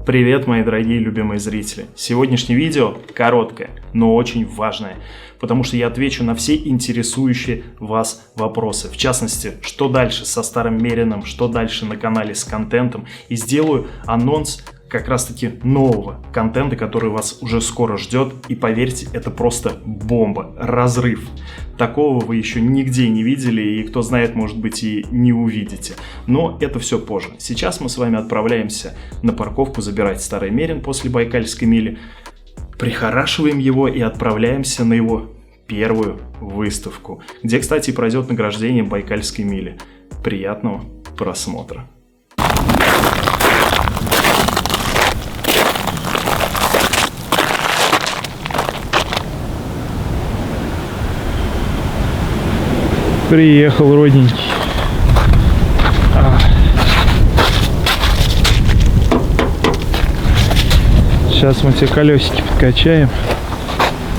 Привет, мои дорогие любимые зрители! Сегодняшнее видео короткое, но очень важное, потому что я отвечу на все интересующие вас вопросы. В частности, что дальше со старым Мерином, что дальше на канале с контентом, и сделаю анонс как раз таки нового контента, который вас уже скоро ждет, и поверьте, это просто бомба, разрыв. Такого вы еще нигде не видели, и кто знает, может быть, и не увидите. Но это все позже. Сейчас мы с вами отправляемся на парковку забирать старый Мерин после Байкальской мили, прихорашиваем его и отправляемся на его первую выставку, где, кстати, пройдет награждение Байкальской мили. Приятного просмотра! Приехал родненький. Сейчас мы тебе колесики подкачаем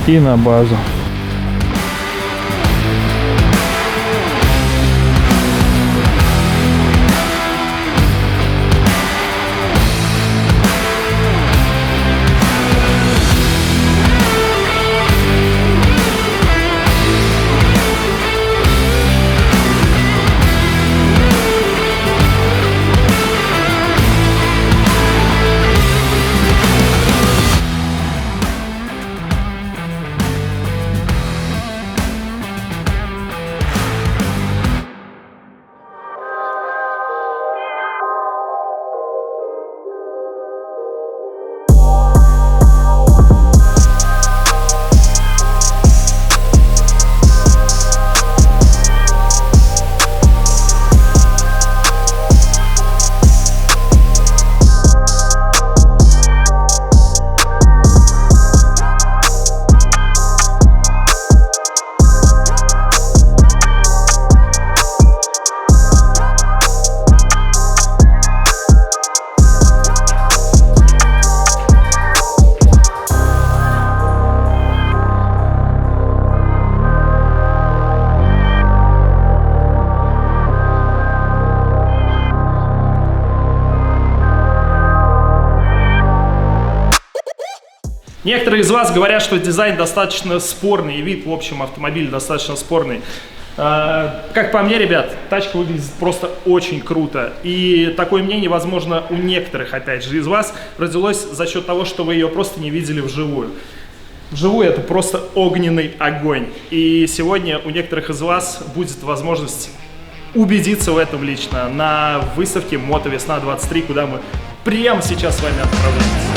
и на базу. Некоторые из вас говорят, что дизайн достаточно спорный, и вид, в общем, автомобиля достаточно спорный. Как по мне, ребят, тачка выглядит просто очень круто. И такое мнение, возможно, у некоторых, опять же, из вас родилось за счет того, что вы ее просто не видели вживую. Вживую это просто огненный огонь. И сегодня у некоторых из вас будет возможность убедиться в этом лично на выставке Мотовесна 23, куда мы прямо сейчас с вами отправляемся.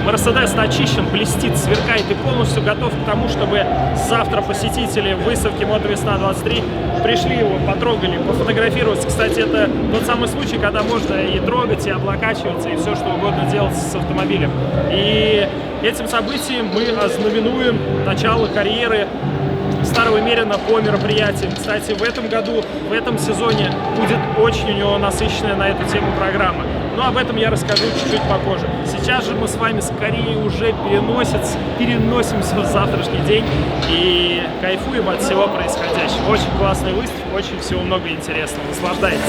Мерседес начищен, блестит, сверкает и полностью готов к тому, чтобы завтра посетители выставки Мотовесна 23 пришли его, потрогали, пофотографироваться. Кстати, это тот самый случай, когда можно и трогать, и облокачиваться, и все что угодно делать с автомобилем. И этим событием мы ознаменуем начало карьеры старого Мерина по мероприятиям. Кстати, в этом году, в этом сезоне будет очень у него насыщенная на эту тему программа. Но об этом я расскажу чуть-чуть попозже. Сейчас же мы с вами скорее уже переносимся в завтрашний день и кайфуем от всего происходящего. Очень классный выставка, очень всего много интересного. Наслаждайтесь!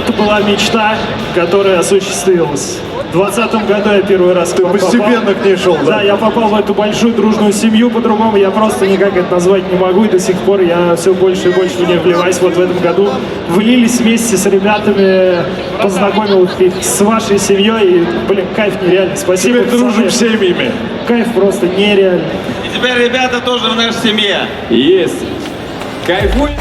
это была мечта, которая осуществилась. В 2020 году я первый раз Ты постепенно к ней шел, да? Да, я попал в эту большую дружную семью, по-другому я просто никак это назвать не могу, и до сих пор я все больше и больше в нее вливаюсь. Вот в этом году влились вместе с ребятами, познакомил их с вашей семьей, и, блин, кайф нереальный. Спасибо. Теперь дружим с семьями. Кайф просто нереальный. И теперь ребята тоже в нашей семье. Есть. Кайфуй.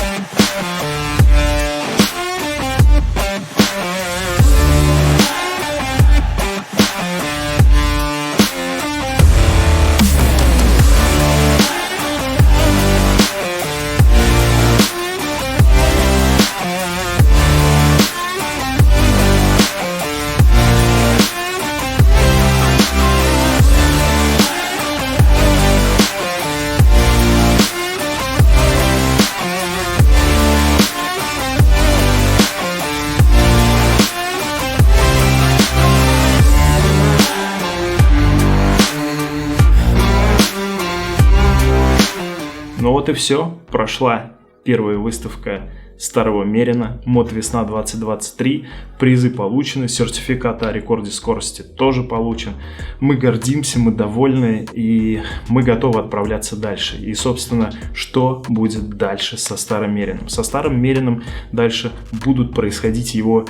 Ну вот и все. Прошла первая выставка старого Мерина, Мотовесна 2023. Призы получены, сертификат о рекорде скорости тоже получен. Мы гордимся, мы довольны и мы готовы отправляться дальше. И, собственно, что будет дальше со старым Мерином? Со старым Мерином дальше будут происходить его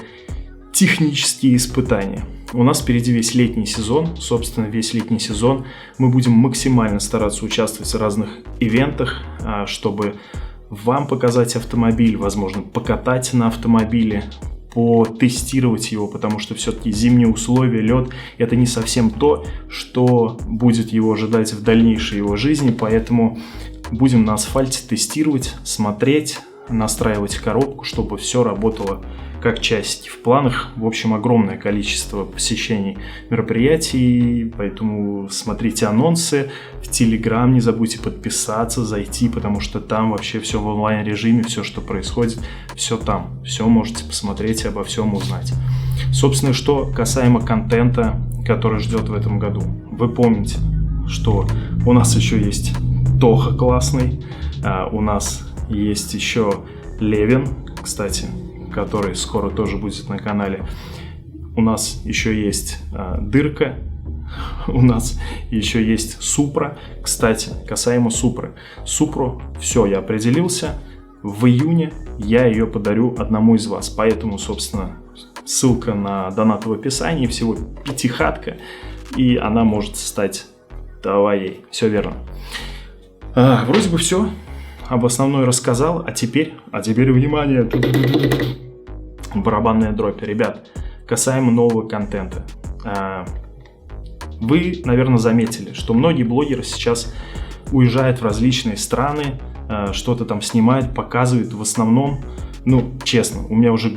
технические испытания. У нас впереди весь летний сезон, собственно, весь летний сезон мы будем максимально стараться участвовать в разных ивентах, чтобы вам показать автомобиль, возможно, покатать на автомобиле, потестировать его, потому что все-таки зимние условия, лед — это не совсем то, что будет его ожидать в дальнейшей его жизни, поэтому будем на асфальте тестировать, смотреть, настраивать коробку, чтобы все работало как часики. В планах, в общем, огромное количество посещений мероприятий, поэтому смотрите анонсы в Telegram, не забудьте подписаться, зайти, потому что там вообще все в онлайн-режиме, все, что происходит, все там, все можете посмотреть и обо всем узнать. Собственно, что касаемо контента, который ждет в этом году. Вы помните, что у нас еще есть Тоха классный, у нас есть еще Левин, кстати, который скоро тоже будет на канале. У нас еще есть Дырка, у нас еще есть Супра. Кстати, касаемо Супры. Супру, все, я определился. В июне я ее подарю одному из вас. Поэтому, собственно, ссылка на донат в описании. Всего 5-хатка. И она может стать твоей. Все верно. Вроде бы все. Об основной рассказал. А теперь внимание. Барабанная дробь. Ребят, касаемо нового контента. Вы, наверное, заметили, что многие блогеры сейчас уезжают в различные страны, что-то там снимают, показывают. В основном, ну, честно, у меня уже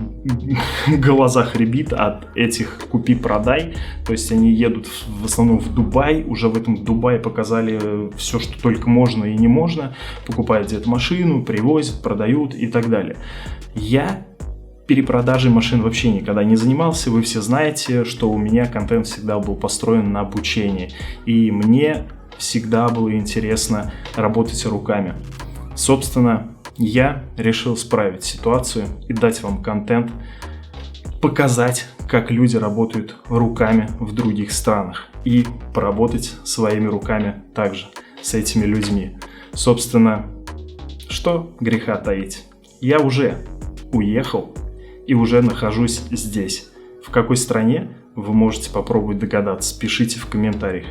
в глазах рябит от этих купи-продай. То есть они едут в основном в Дубай. Уже в этом Дубае показали все, что только можно и не можно. Покупают где-то машину, привозят, продают и так далее. Я перепродажей машин вообще никогда не занимался. Вы все знаете, что у меня контент всегда был построен на обучении. И мне всегда было интересно работать руками. Собственно, я решил исправить ситуацию и дать вам контент, показать, как люди работают руками в других странах. И поработать своими руками также с этими людьми. Собственно, что греха таить. Я уже уехал и уже нахожусь здесь. В какой стране, вы можете попробовать догадаться, пишите в комментариях.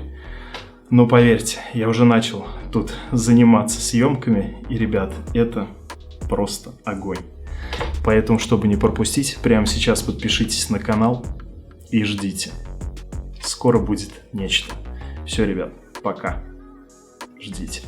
Но поверьте, я уже начал тут заниматься съемками, и, ребят, это просто огонь. Поэтому, чтобы не пропустить, прямо сейчас подпишитесь на канал и ждите. Скоро будет нечто. Все, ребят, пока. Ждите.